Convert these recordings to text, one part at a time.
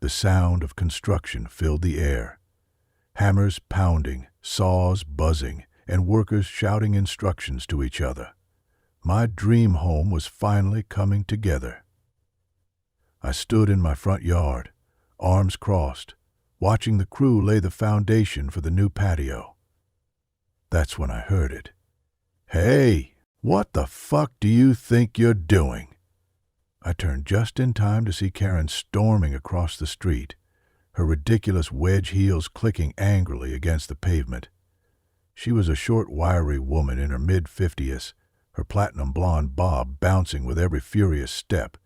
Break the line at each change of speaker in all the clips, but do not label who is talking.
The sound of construction filled the air. Hammers pounding, saws buzzing, and workers shouting instructions to each other. My dream home was finally coming together. I stood in my front yard, arms crossed, watching the crew lay the foundation for the new patio. That's when I heard it. "Hey, what the fuck do you think you're doing?" I turned just in time to see Karen storming across the street, her ridiculous wedge heels clicking angrily against the pavement. She was a short, wiry woman in her mid-50s, her platinum blonde bob bouncing with every furious step.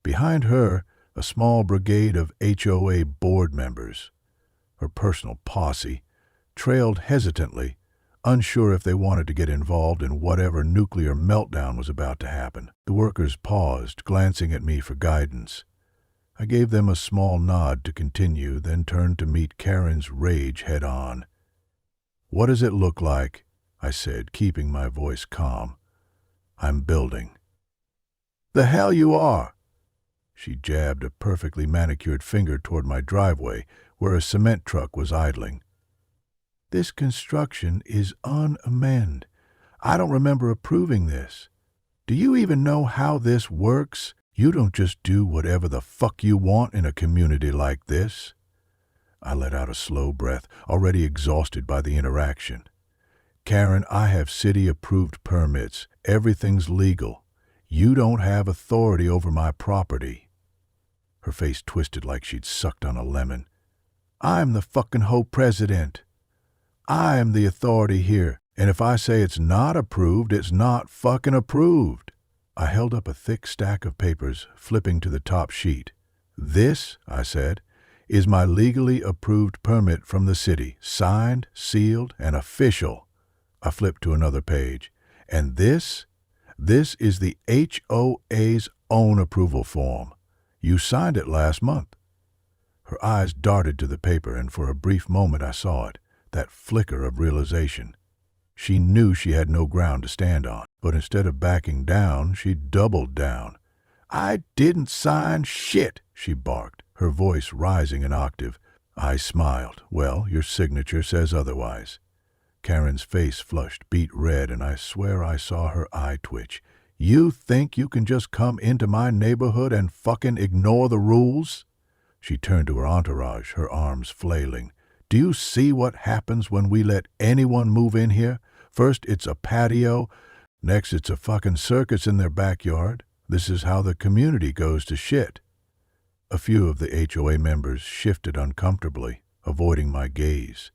Behind her, a small brigade of HOA board members. Her personal posse trailed hesitantly, unsure if they wanted to get involved in whatever nuclear meltdown was about to happen. The workers paused, glancing at me for guidance. I gave them a small nod to continue, then turned to meet Karen's rage head-on. "What does it look like?" I said, keeping my voice calm. "I'm building." "The hell you are!" She jabbed a perfectly manicured finger toward my driveway, where a cement truck was idling. "This construction is un-amend. I don't remember approving this. Do you even know how this works? You don't just do whatever the fuck you want in a community like this." I let out a slow breath, already exhausted by the interaction. "Karen, I have city-approved permits. Everything's legal. You don't have authority over my property." Her face twisted like she'd sucked on a lemon. "I'm the fucking HOA president. I am the authority here, and if I say it's not approved, it's not fucking approved." I held up a thick stack of papers, flipping to the top sheet. "This," I said, "is my legally approved permit from the city, signed, sealed, and official." I flipped to another page. "And this is the HOA's own approval form. You signed it last month." Her eyes darted to the paper, and for a brief moment I saw it, that flicker of realization. She knew she had no ground to stand on, but instead of backing down, she doubled down. "I didn't sign shit," she barked, her voice rising an octave. I smiled. "Well, your signature says otherwise." Karen's face flushed beet red, and I swear I saw her eye twitch. "You think you can just come into my neighborhood and fucking ignore the rules?" She turned to her entourage, her arms flailing. "Do you see what happens when we let anyone move in here? First it's a patio, next it's a fucking circus in their backyard. This is how the community goes to shit." A few of the HOA members shifted uncomfortably, avoiding my gaze.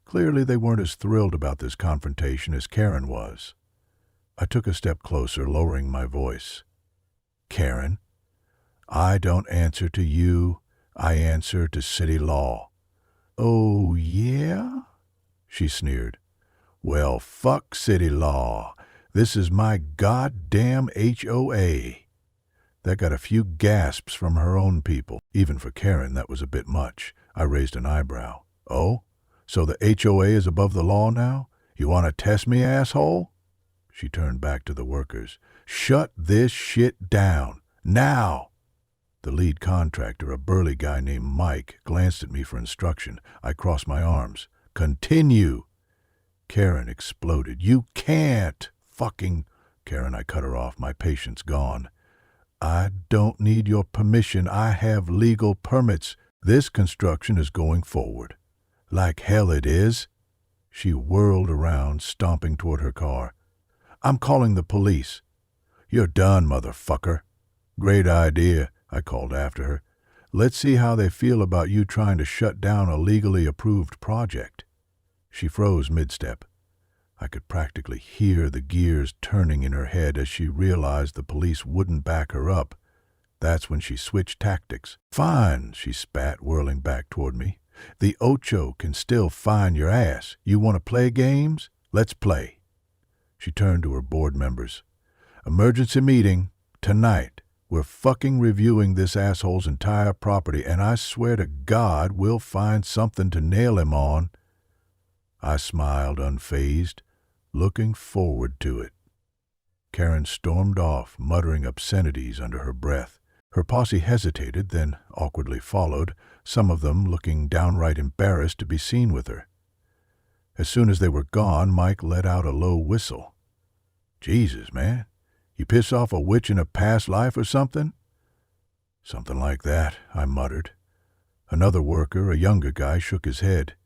Clearly they weren't as thrilled about this confrontation as Karen was. I took a step closer, lowering my voice. "Karen, I don't answer to you. I answer to city law." "Oh, yeah?" she sneered. "Well, fuck city law. This is my goddamn HOA." That got a few gasps from her own people. Even for Karen, that was a bit much. I raised an eyebrow. "Oh? So the HOA is above the law now? You want to test me, asshole?" She turned back to the workers. "Shut this shit down. Now!" The lead contractor, a burly guy named Mike, glanced at me for instruction. I crossed my arms. "Continue!" Karen exploded. "You can't! Fucking—" "Karen," I cut her off, my patience gone. "I don't need your permission. I have legal permits. This construction is going forward." "Like hell it is." She whirled around, stomping toward her car. "I'm calling the police." "You're done, motherfucker." "Great idea," I called after her. "Let's see how they feel about you trying to shut down a legally approved project." She froze mid-step. I could practically hear the gears turning in her head as she realized the police wouldn't back her up. That's when she switched tactics. "Fine," she spat, whirling back toward me. "The Ocho can still find your ass. You want to play games? Let's play." She turned to her board members. "Emergency meeting. Tonight. We're fucking reviewing this asshole's entire property, and I swear to God we'll find something to nail him on." I smiled, unfazed, looking forward to it. Karen stormed off, muttering obscenities under her breath. Her posse hesitated, then awkwardly followed, some of them looking downright embarrassed to be seen with her. As soon as they were gone, Mike let out a low whistle. "Jesus, man, you piss off a witch in a past life or something?" "Something like that," I muttered. Another worker, a younger guy, shook his head.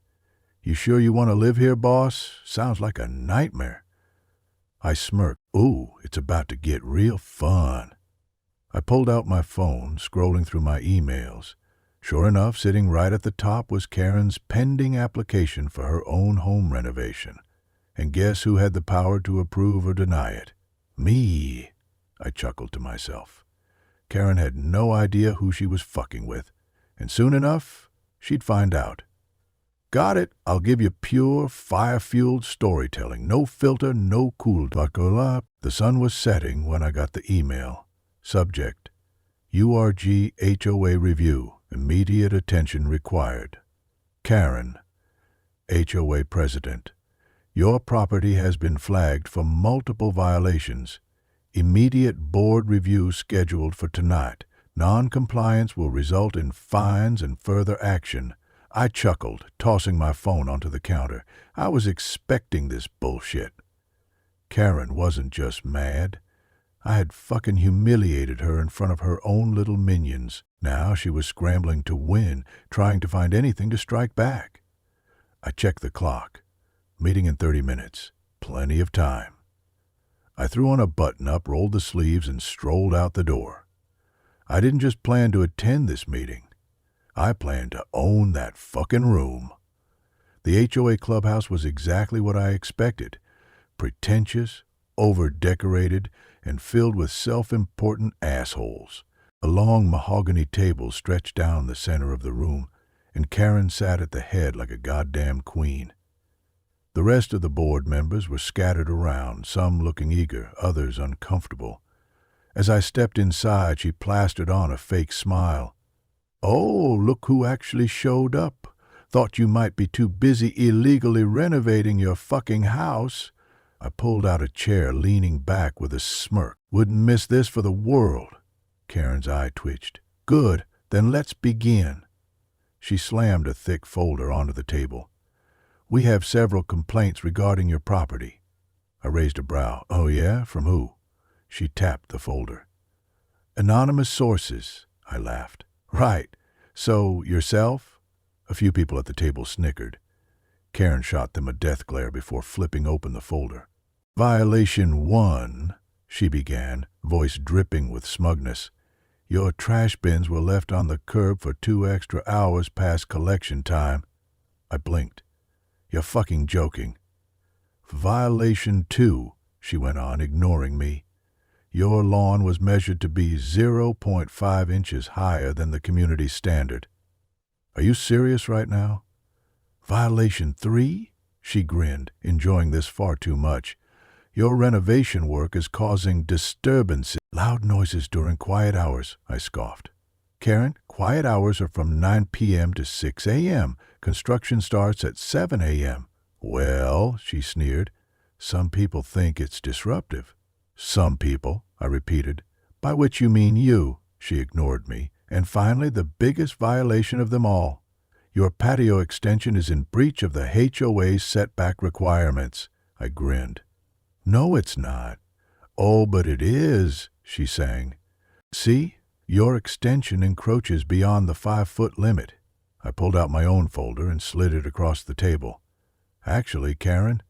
"You sure you want to live here, boss? Sounds like a nightmare." I smirked. "Ooh, it's about to get real fun." I pulled out my phone, scrolling through my emails. Sure enough, sitting right at the top was Karen's pending application for her own home renovation. And guess who had the power to approve or deny it? Me. I chuckled to myself. Karen had no idea who she was fucking with, and soon enough, she'd find out. "Got it. I'll give you pure, fire-fueled storytelling. No filter, no cool. Buckle up." The sun was setting when I got the email. Subject: URG HOA review. Immediate attention required. Karen, HOA President. Your property has been flagged for multiple violations. Immediate board review scheduled for tonight. Non-compliance will result in fines and further action. I chuckled, tossing my phone onto the counter. I was expecting this bullshit. Karen wasn't just mad. I had fucking humiliated her in front of her own little minions. Now she was scrambling to win, trying to find anything to strike back. I checked the clock. Meeting in 30 minutes. Plenty of time. I threw on a button-up, rolled the sleeves, and strolled out the door. I didn't just plan to attend this meeting. I planned to own that fucking room. The HOA clubhouse was exactly what I expected. Pretentious, over-decorated, and filled with self-important assholes. A long mahogany table stretched down the center of the room, and Karen sat at the head like a goddamn queen. The rest of the board members were scattered around, some looking eager, others uncomfortable. As I stepped inside, she plastered on a fake smile. "Oh, look who actually showed up. Thought you might be too busy illegally renovating your fucking house." I pulled out a chair, leaning back with a smirk. "Wouldn't miss this for the world." Karen's eye twitched. "Good, then let's begin." She slammed a thick folder onto the table. "We have several complaints regarding your property." I raised a brow. "Oh yeah? From who?" She tapped the folder. "Anonymous sources," I laughed. "Right. So, yourself?" A few people at the table snickered. Karen shot them a death glare before flipping open the folder. "Violation 1, she began, voice dripping with smugness. "Your trash bins were left on the curb for 2 extra hours past collection time." I blinked. "You're fucking joking." "Violation 2, she went on, ignoring me. "Your lawn was measured to be 0.5 inches higher than the community standard." "Are you serious right now?" "Violation 3? She grinned, enjoying this far too much. "Your renovation work is causing disturbances." "Loud noises during quiet hours," I scoffed. "Karen, quiet hours are from 9 p.m. to 6 a.m. Construction starts at 7 a.m. "Well," she sneered, "some people think it's disruptive." "Some people," I repeated. "By which you mean you." She ignored me. "And finally, the biggest violation of them all. Your patio extension is in breach of the HOA's setback requirements." I grinned. "No, it's not." "Oh, but it is," she sang. "See? Your extension encroaches beyond the 5-foot limit." I pulled out my own folder and slid it across the table. "Actually, Karen,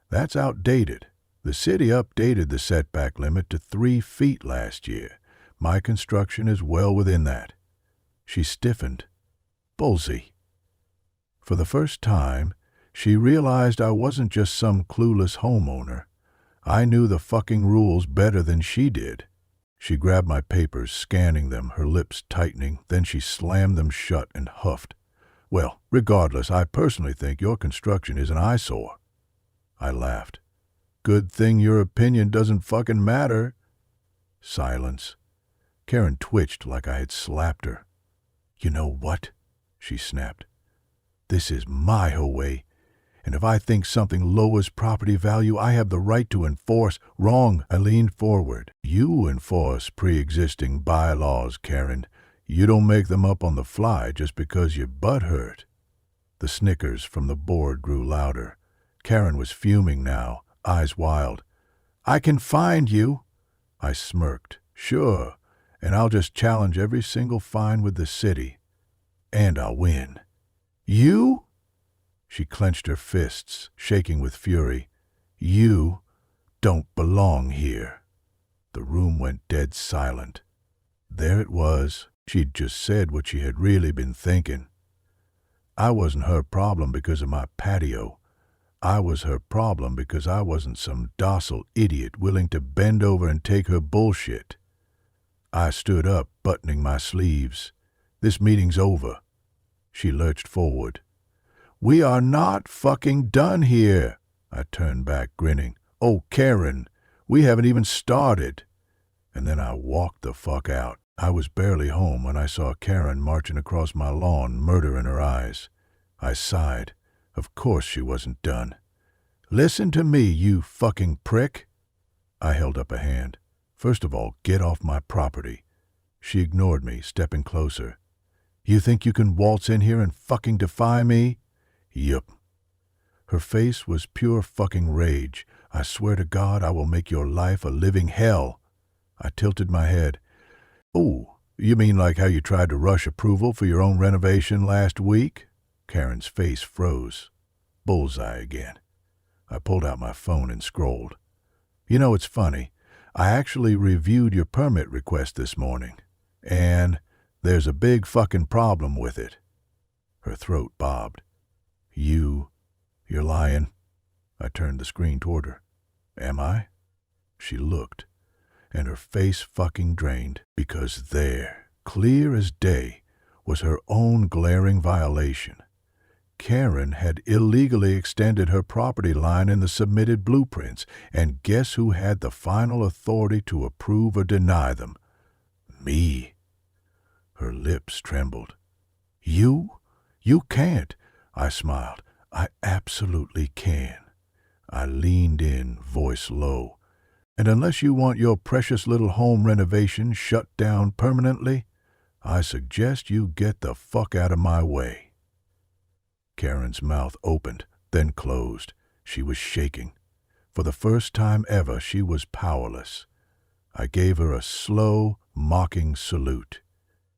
that's outdated. The city updated the setback limit to 3 feet last year. My construction is well within that." She stiffened. "Bullseye." For the first time, she realized I wasn't just some clueless homeowner. I knew the fucking rules better than she did. She grabbed my papers, scanning them, her lips tightening. Then she slammed them shut and huffed. "Well, regardless, I personally think your construction is an eyesore." I laughed. "Good thing your opinion doesn't fucking matter." Silence. Karen twitched like I had slapped her. "You know what?" she snapped. "This is my HOA, And if I think something lowers property value, I have the right to enforce. Wrong. I leaned forward. You enforce pre-existing bylaws, Karen. You don't make them up on the fly just because your butt hurt. The snickers from the board grew louder. Karen was fuming now, eyes wild. I can find you. I smirked. Sure, and I'll just challenge every single fine with the city. And I'll win. You? She clenched her fists, shaking with fury. You don't belong here. The room went dead silent. There it was. She'd just said what she had really been thinking. I wasn't her problem because of my patio. I was her problem because I wasn't some docile idiot willing to bend over and take her bullshit. I stood up, buttoning my sleeves. This meeting's over. She lurched forward. We are not fucking done here. I turned back, grinning. Oh, Karen, we haven't even started. And then I walked the fuck out. I was barely home when I saw Karen marching across my lawn, murder in her eyes. I sighed. Of course she wasn't done. Listen to me, you fucking prick. I held up a hand. First of all, get off my property. She ignored me, stepping closer. You think you can waltz in here and fucking defy me? Yup. Her face was pure fucking rage. I swear to God I will make your life a living hell. I tilted my head. Oh, you mean like how you tried to rush approval for your own renovation last week? Karen's face froze. Bullseye again. I pulled out my phone and scrolled. You know, it's funny. I actually reviewed your permit request this morning. And there's a big fucking problem with it. Her throat bobbed. You're lying. I turned the screen toward her. Am I? She looked, and her face fucking drained, because there, clear as day, was her own glaring violation. Karen had illegally extended her property line in the submitted blueprints, and guess who had the final authority to approve or deny them? Me. Her lips trembled. You? You can't. I smiled. I absolutely can. I leaned in, voice low. And unless you want your precious little home renovation shut down permanently, I suggest you get the fuck out of my way. Karen's mouth opened, then closed. She was shaking. For the first time ever, she was powerless. I gave her a slow, mocking salute.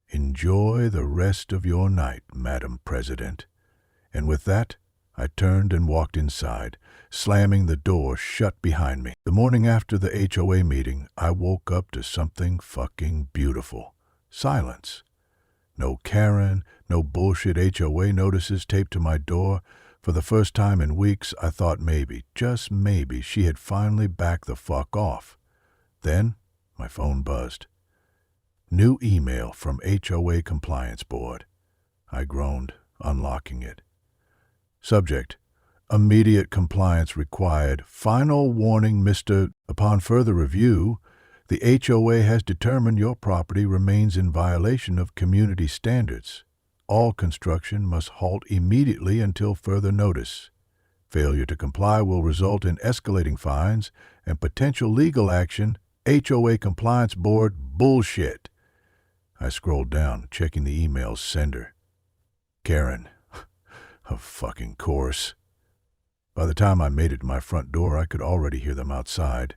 Enjoy the rest of your night, Madam President. And with that, I turned and walked inside, slamming the door shut behind me. The morning after the HOA meeting, I woke up to something fucking beautiful. Silence. No Karen, no bullshit HOA notices taped to my door. For the first time in weeks, I thought maybe, just maybe, she had finally backed the fuck off. Then, my phone buzzed. New email from HOA Compliance Board. I groaned, unlocking it. Subject: Immediate compliance required. Final warning, Mr. Upon further review, the HOA has determined your property remains in violation of community standards. All construction must halt immediately until further notice. Failure to comply will result in escalating fines and potential legal action. HOA Compliance Board bullshit. I scrolled down, checking the email's sender. Karen. Of fucking course. By the time I made it to my front door, I could already hear them outside.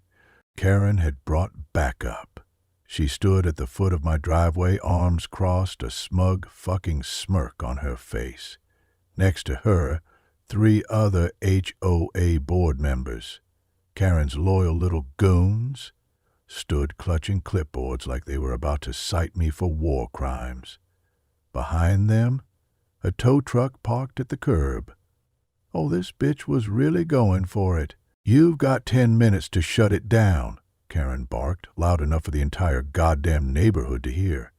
Karen had brought backup. She stood at the foot of my driveway, arms crossed, a smug fucking smirk on her face. Next to her, 3 other HOA board members. Karen's loyal little goons stood clutching clipboards like they were about to cite me for war crimes. Behind them, a tow truck parked at the curb. Oh, this bitch was really going for it. You've got 10 minutes to shut it down, Karen barked, loud enough for the entire goddamn neighborhood to hear.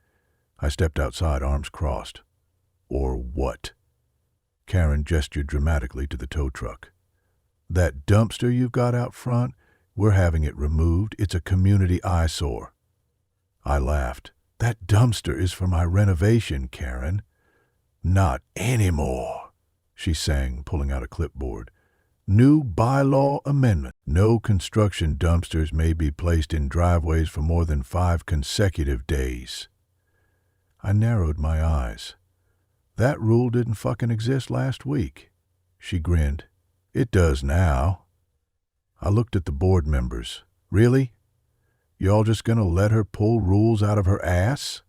I stepped outside, arms crossed. Or what? Karen gestured dramatically to the tow truck. That dumpster you've got out front, we're having it removed. It's a community eyesore. I laughed. That dumpster is for my renovation, Karen. Not anymore, she sang, pulling out a clipboard. New bylaw amendment. No construction dumpsters may be placed in driveways for more than 5 consecutive days. I narrowed my eyes. That rule didn't fucking exist last week. She grinned. It does now. I looked at the board members. Really? Y'all just gonna let her pull rules out of her ass?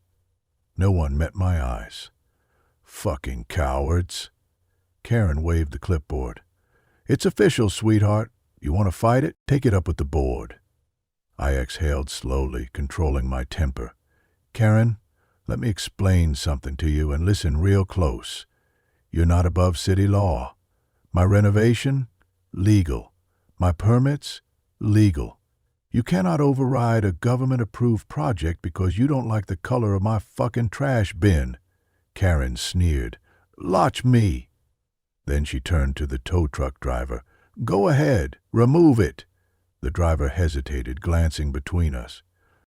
No one met my eyes. Fucking cowards. Karen waved the clipboard. It's official, sweetheart. You want to fight it? Take it up with the board. I exhaled slowly, controlling my temper. Karen, let me explain something to you and listen real close. You're not above city law. My renovation? Legal. My permits? Legal. You cannot override a government-approved project because you don't like the color of my fucking trash bin. Karen sneered. Lotch me. Then she turned to the tow truck driver. Go ahead. Remove it. The driver hesitated, glancing between us.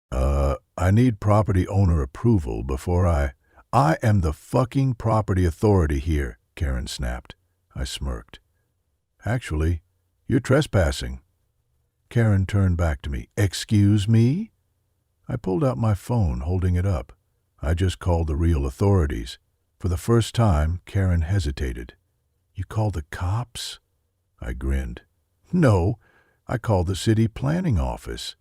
I need property owner approval before I am the fucking property authority here, Karen snapped. I smirked. Actually, you're trespassing. Karen turned back to me. Excuse me? I pulled out my phone, holding it up. I just called the real authorities. For the first time, Karen hesitated. You called the cops? I grinned. No, I called the city planning office.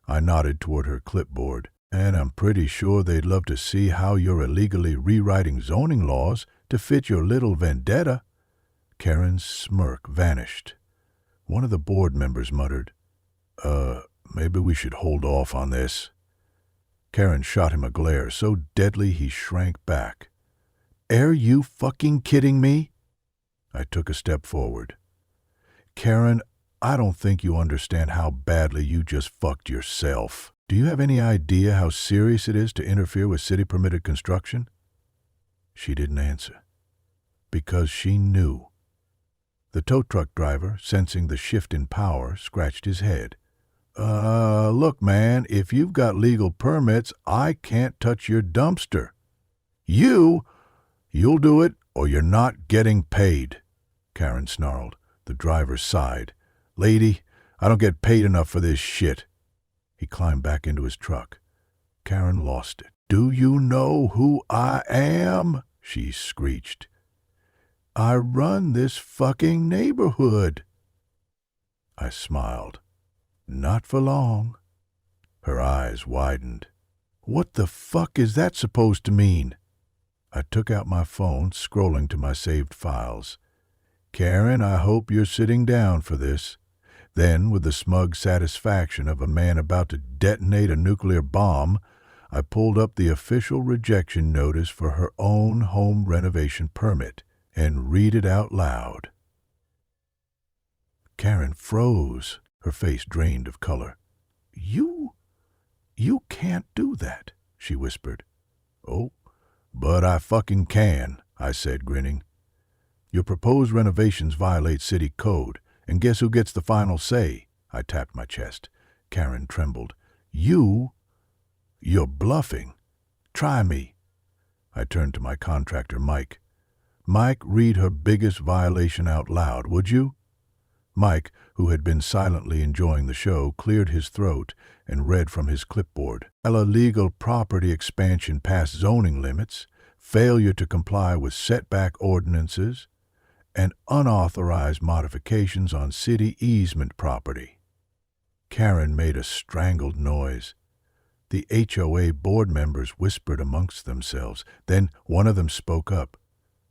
I nodded toward her clipboard, and I'm pretty sure they'd love to see how you're illegally rewriting zoning laws to fit your little vendetta. Karen's smirk vanished. One of the board members muttered, maybe we should hold off on this. Karen shot him a glare so deadly he shrank back. Are you fucking kidding me? I took a step forward. Karen, I don't think you understand how badly you just fucked yourself. Do you have any idea how serious it is to interfere with city-permitted construction? She didn't answer. Because she knew. The tow truck driver, sensing the shift in power, scratched his head. Look, man, if you've got legal permits, I can't touch your dumpster. You'll do it, or you're not getting paid. Karen snarled. The driver sighed. Lady, I don't get paid enough for this shit. He climbed back into his truck. Karen lost it. Do you know who I am? She screeched. I run this fucking neighborhood. I smiled. Not for long. Her eyes widened. What the fuck is that supposed to mean? I took out my phone, scrolling to my saved files. Karen, I hope you're sitting down for this. Then, with the smug satisfaction of a man about to detonate a nuclear bomb, I pulled up the official rejection notice for her own home renovation permit and read it out loud. Karen froze, her face drained of color. You can't do that, she whispered. Oh, but I fucking can, I said, grinning. Your proposed renovations violate city code, and guess who gets the final say? I tapped my chest. Karen trembled. You're bluffing. Try me. I turned to my contractor, Mike. Mike, read her biggest violation out loud, would you? Mike, who had been silently enjoying the show, cleared his throat and read from his clipboard. Illegal property expansion past zoning limits, failure to comply with setback ordinances, and unauthorized modifications on city easement property. Karen made a strangled noise. The HOA board members whispered amongst themselves. Then one of them spoke up.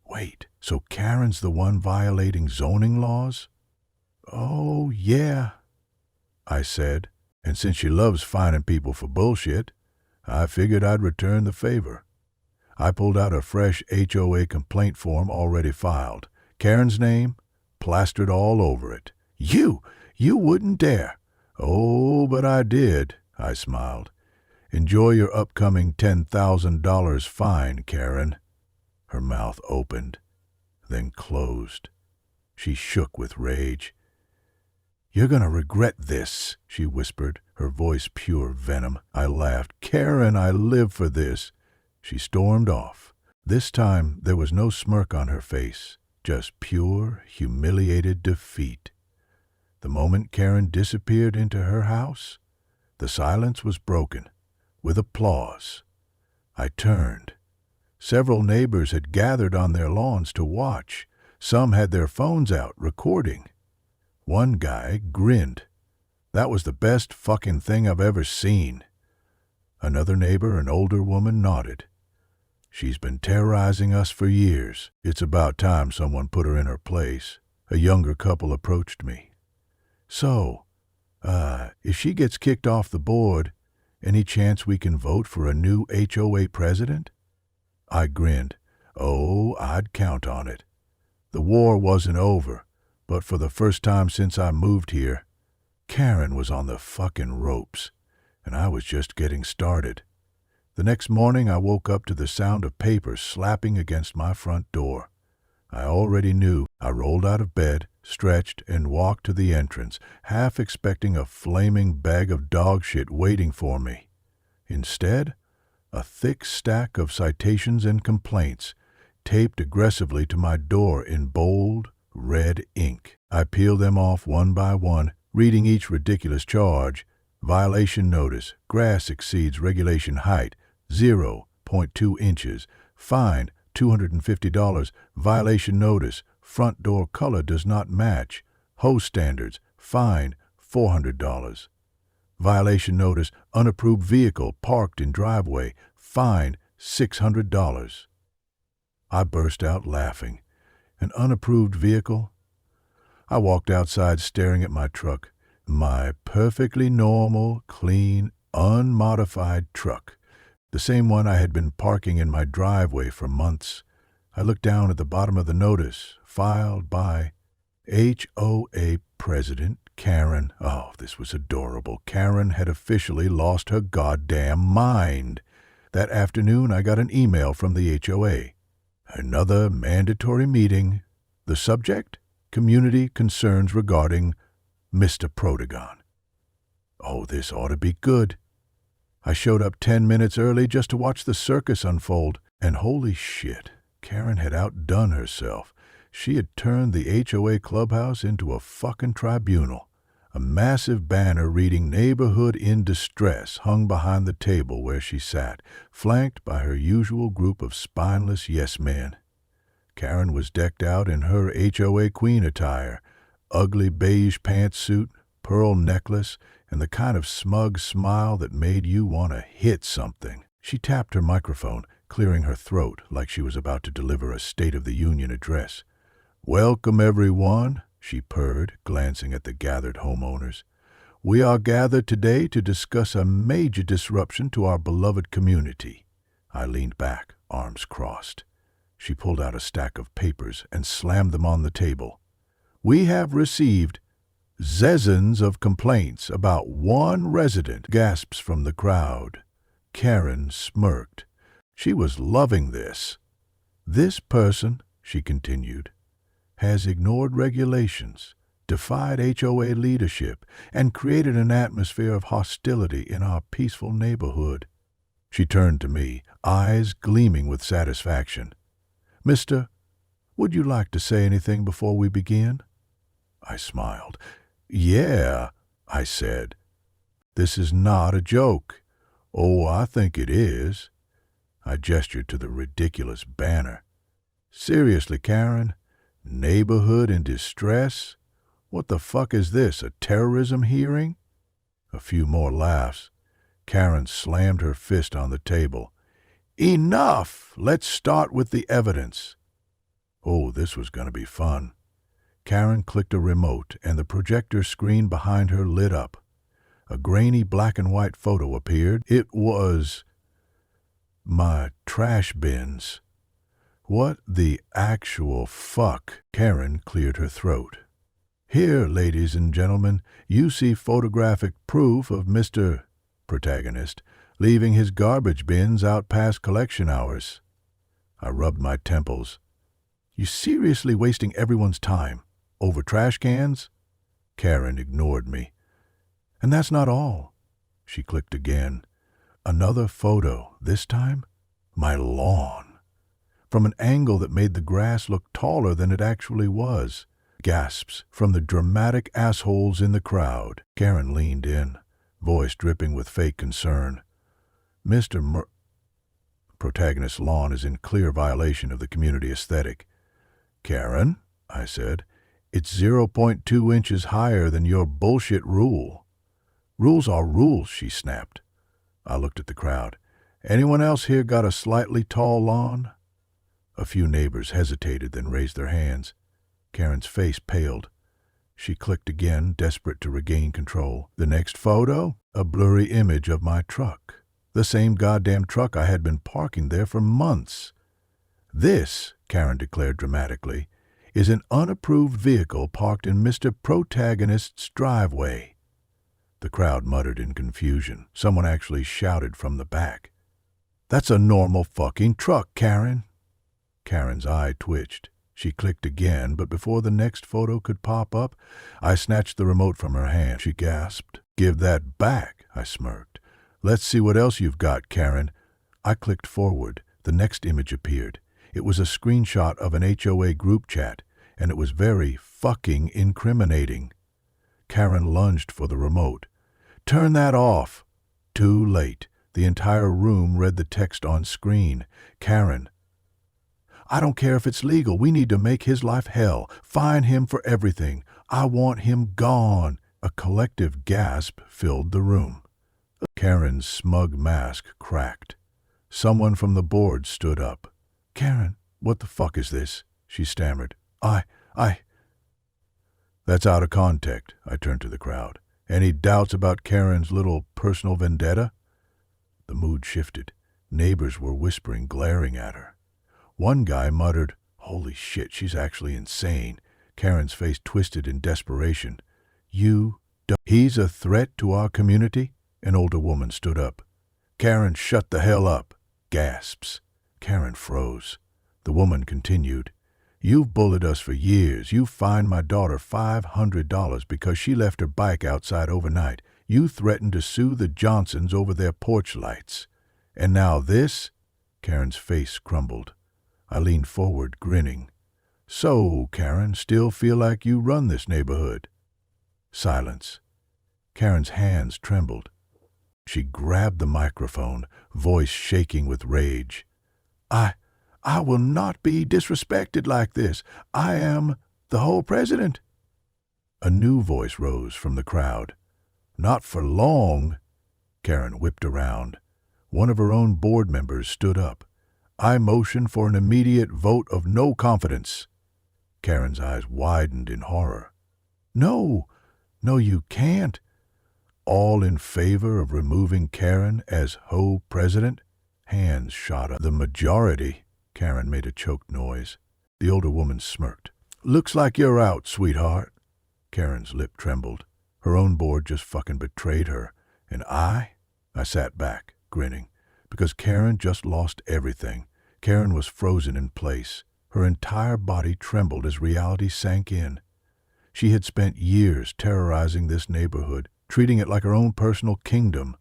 Wait, so Karen's the one violating zoning laws? Oh, yeah, I said, and since she loves fining people for bullshit, I figured I'd return the favor. I pulled out a fresh HOA complaint form already filed. Karen's name, plastered all over it. You wouldn't dare. Oh, but I did, I smiled. Enjoy your upcoming $10,000 fine, Karen. Her mouth opened, then closed. She shook with rage. You're gonna regret this, she whispered, her voice pure venom. I laughed. Karen, I live for this. She stormed off. This time there was no smirk on her face, just pure, humiliated defeat. The moment Karen disappeared into her house, the silence was broken, with applause. I turned. Several neighbors had gathered on their lawns to watch. Some had their phones out, recording. One guy grinned. That was the best fucking thing I've ever seen. Another neighbor, an older woman, nodded. She's been terrorizing us for years. It's about time someone put her in her place. A younger couple approached me. So, if she gets kicked off the board, any chance we can vote for a new HOA president? I grinned. Oh, I'd count on it. The war wasn't over, but for the first time since I moved here, Karen was on the fucking ropes, and I was just getting started. The next morning I woke up to the sound of papers slapping against my front door. I already knew. I rolled out of bed, stretched, and walked to the entrance, half expecting a flaming bag of dog shit waiting for me. Instead, a thick stack of citations and complaints, taped aggressively to my door in bold, red ink. I peeled them off one by one, reading each ridiculous charge. Violation notice. Grass exceeds regulation height. 0.2 inches. Fine, $250. Violation notice. Front door color does not match. Hose standards. Fine, $400. Violation notice. Unapproved vehicle parked in driveway. Fine, $600. I burst out laughing. An unapproved vehicle? I walked outside staring at my truck. My perfectly normal, clean, unmodified truck. The same one I had been parking in my driveway for months. I looked down at the bottom of the notice, filed by HOA President Karen. Oh, this was adorable. Karen had officially lost her goddamn mind. That afternoon I got an email from the HOA. Another mandatory meeting. The subject? Community concerns regarding Mr. Protagon. Oh, this ought to be good. I showed up 10 minutes early just to watch the circus unfold, and holy shit, Karen had outdone herself. She had turned the HOA clubhouse into a fucking tribunal. A massive banner reading "Neighborhood in Distress" hung behind the table where she sat, flanked by her usual group of spineless yes-men. Karen was decked out in her HOA queen attire, ugly beige pantsuit, pearl necklace, and the kind of smug smile that made you want to hit something. She tapped her microphone, clearing her throat like she was about to deliver a State of the Union address. "Welcome, everyone," she purred, glancing at the gathered homeowners. "We are gathered today to discuss a major disruption to our beloved community." I leaned back, arms crossed. She pulled out a stack of papers and slammed them on the table. "We have received dozens of complaints about one resident," gasps from the crowd. Karen smirked. She was loving this. "This person," she continued, "has ignored regulations, defied HOA leadership, and created an atmosphere of hostility in our peaceful neighborhood." She turned to me, eyes gleaming with satisfaction. "Mister, would you like to say anything before we begin?" I smiled. "Yeah," I said. "This is not a joke." "Oh, I think it is." I gestured to the ridiculous banner. "Seriously, Karen? Neighborhood in distress? What the fuck is this, a terrorism hearing?" A few more laughs. Karen slammed her fist on the table. "Enough! Let's start with the evidence." Oh, this was going to be fun. Karen clicked a remote, and the projector screen behind her lit up. A grainy black and white photo appeared. It was my trash bins. "What the actual fuck?" Karen cleared her throat. "Here, ladies and gentlemen, you see photographic proof of Mr. Protagonist leaving his garbage bins out past collection hours." I rubbed my temples. "You seriously wasting everyone's time over trash cans?" Karen ignored me. "And that's not all." She clicked again. Another photo, this time my lawn. from an angle that made the grass look taller than it actually was. Gasps from the dramatic assholes in the crowd. Karen leaned in, voice dripping with fake concern. Mr. Protagonist's lawn is in clear violation of the community aesthetic. Karen, I said, it's 0.2 inches higher than your bullshit rule. Rules are rules, she snapped. I looked at the crowd. Anyone else here got a slightly tall lawn? A few neighbors hesitated, then raised their hands. Karen's face paled. She clicked again, desperate to regain control. The next photo? A blurry image of my truck. The same goddamn truck I had been parking there for months. This, Karen declared dramatically, is an unapproved vehicle parked in Mr. Protagonist's driveway. The crowd muttered in confusion. Someone actually shouted from the back. That's a normal fucking truck, Karen. Karen's eye twitched. She clicked again, but before the next photo could pop up, I snatched the remote from her hand. She gasped. Give that back, I smirked. Let's see what else you've got, Karen. I clicked forward. The next image appeared. It was a screenshot of an HOA group chat, and it was very fucking incriminating. Karen lunged for the remote. Turn that off. Too late. The entire room read the text on screen. Karen. I don't care if it's legal. We need to make his life hell. Fine him for everything. I want him gone. A collective gasp filled the room. Karen's smug mask cracked. Someone from the board stood up. Karen, what the fuck is this? She stammered. That's out of context, I turned to the crowd. Any doubts about Karen's little personal vendetta? The mood shifted. Neighbors were whispering, glaring at her. One guy muttered, Holy shit, she's actually insane. Karen's face twisted in desperation. He's a threat to our community? An older woman stood up. Karen, shut the hell up. Gasps. Karen froze. The woman continued. You've bullied us for years. You fined my daughter $500 because she left her bike outside overnight. You threatened to sue the Johnsons over their porch lights. And now this? Karen's face crumbled. I leaned forward, grinning. So, Karen, still feel like you run this neighborhood? Silence. Karen's hands trembled. She grabbed the microphone, voice shaking with rage. I will not be disrespected like this. I am the whole president. A new voice rose from the crowd. Not for long. Karen whipped around. One of her own board members stood up. I motion for an immediate vote of no confidence. Karen's eyes widened in horror. No, you can't. All in favor of removing Karen as HOA president? Hands shot up. The majority. Karen made a choked noise. The older woman smirked. Looks like you're out, sweetheart. Karen's lip trembled. Her own board just fucking betrayed her. And I sat back, grinning, because Karen just lost everything. Karen was frozen in place. Her entire body trembled as reality sank in. She had spent years terrorizing this neighborhood, treating it like her own personal kingdom.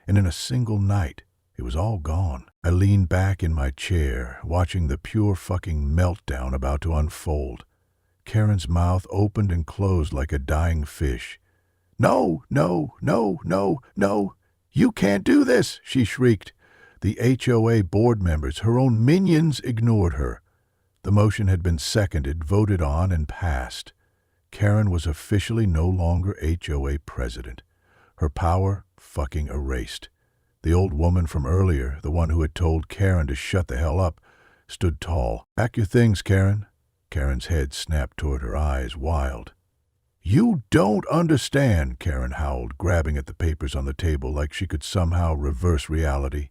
And in a single night, it was all gone. I leaned back in my chair, watching the pure fucking meltdown about to unfold. Karen's mouth opened and closed like a dying fish. No, you can't do this, she shrieked. The HOA board members, her own minions, ignored her. The motion had been seconded, voted on, and passed. Karen was officially no longer HOA president. Her power fucking erased. The old woman from earlier, the one who had told Karen to shut the hell up, stood tall. Pack your things, Karen. Karen's head snapped toward her, eyes wild. You don't understand, Karen howled, grabbing at the papers on the table like she could somehow reverse reality.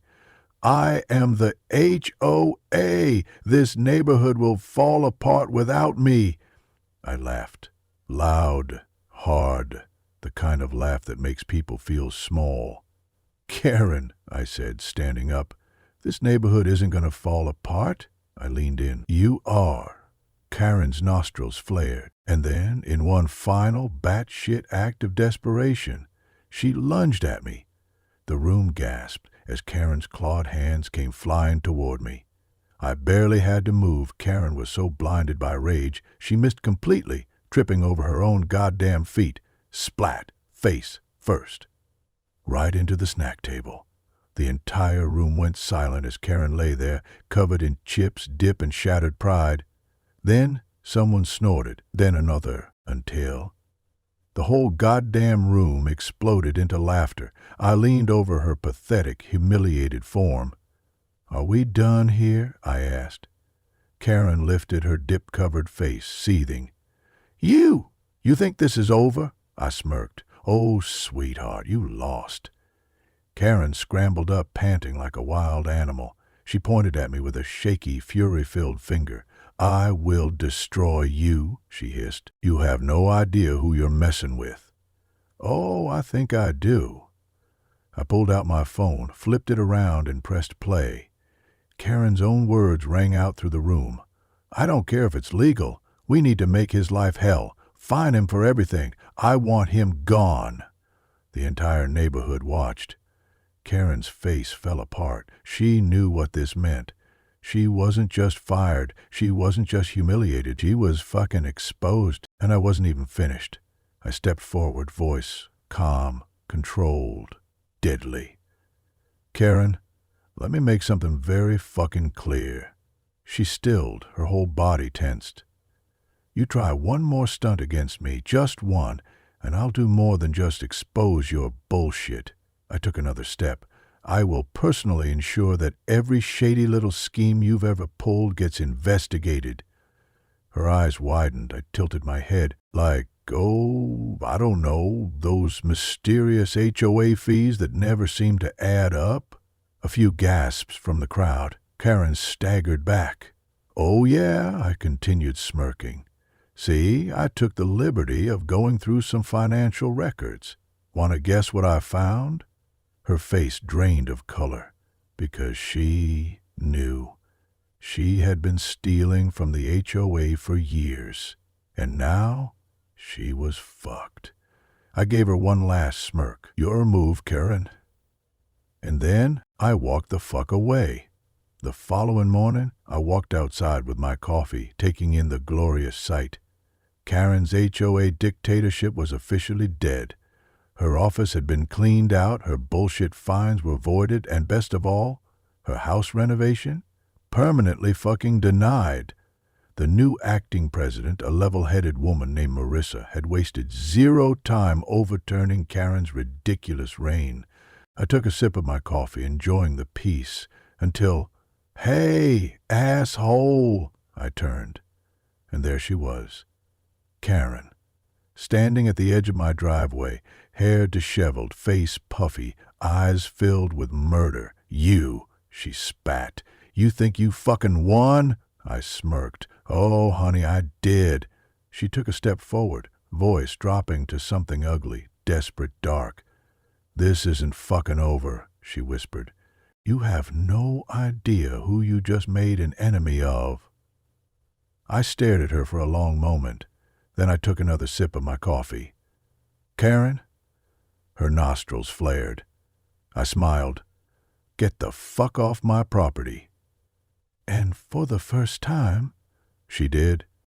I am the HOA. This neighborhood will fall apart without me. I laughed. Loud, hard, the kind of laugh that makes people feel small. Karen, I said, standing up, this neighborhood isn't going to fall apart. I leaned in. You are. Karen's nostrils flared, and then, in one final batshit act of desperation, she lunged at me. The room gasped as Karen's clawed hands came flying toward me. I barely had to move. Karen was so blinded by rage, she missed completely, tripping over her own goddamn feet. Splat, face first, right into the snack table. The entire room went silent as Karen lay there, covered in chips, dip, and shattered pride. Then someone snorted, then another, until the whole goddamn room exploded into laughter. I leaned over her pathetic, humiliated form. "Are we done here?" I asked. Karen lifted her dip-covered face, seething. You think this is over?" I smirked. "Oh, sweetheart, you lost." Karen scrambled up, panting like a wild animal. She pointed at me with a shaky, fury-filled finger. "I will destroy you," she hissed. "You have no idea who you're messing with." "Oh, I think I do." I pulled out my phone, flipped it around, and pressed play. Karen's own words rang out through the room. "I don't care if it's legal. We need to make his life hell. Fine him for everything. I want him gone." The entire neighborhood watched. Karen's face fell apart. She knew what this meant. She wasn't just fired. She wasn't just humiliated. She was fucking exposed. And I wasn't even finished. I stepped forward, voice calm, controlled, deadly. "Karen, let me make something very fucking clear." She stilled, her whole body tensed. "You try one more stunt against me, just one, and I'll do more than just expose your bullshit." I took another step. "I will personally ensure that every shady little scheme you've ever pulled gets investigated." Her eyes widened. I tilted my head. "Like, oh, I don't know, those mysterious HOA fees that never seem to add up?" A few gasps from the crowd. Karen staggered back. "Oh yeah," I continued, smirking. "See, I took the liberty of going through some financial records. Want to guess what I found?" Her face drained of color, because she knew. She had been stealing from the HOA for years, and now she was fucked. I gave her one last smirk. "Your move, Karen." And then I walked the fuck away. The following morning, I walked outside with my coffee, taking in the glorious sight. Karen's HOA dictatorship was officially dead. Her office had been cleaned out, her bullshit fines were voided, and best of all, her house renovation? Permanently fucking denied. The new acting president, a level-headed woman named Marissa, had wasted zero time overturning Karen's ridiculous reign. I took a sip of my coffee, enjoying the peace, until, "Hey, asshole!" I turned. And there she was, Karen, standing at the edge of my driveway, hair disheveled, face puffy, eyes filled with murder. "You," she spat. "You think you fucking won?" I smirked. "Oh, honey, I did." She took a step forward, voice dropping to something ugly, desperate, dark. "This isn't fucking over," she whispered. "You have no idea who you just made an enemy of." I stared at her for a long moment. Then I took another sip of my coffee. "Karen?" Her nostrils flared. I smiled. "Get the fuck off my property." "And for the first time," she did,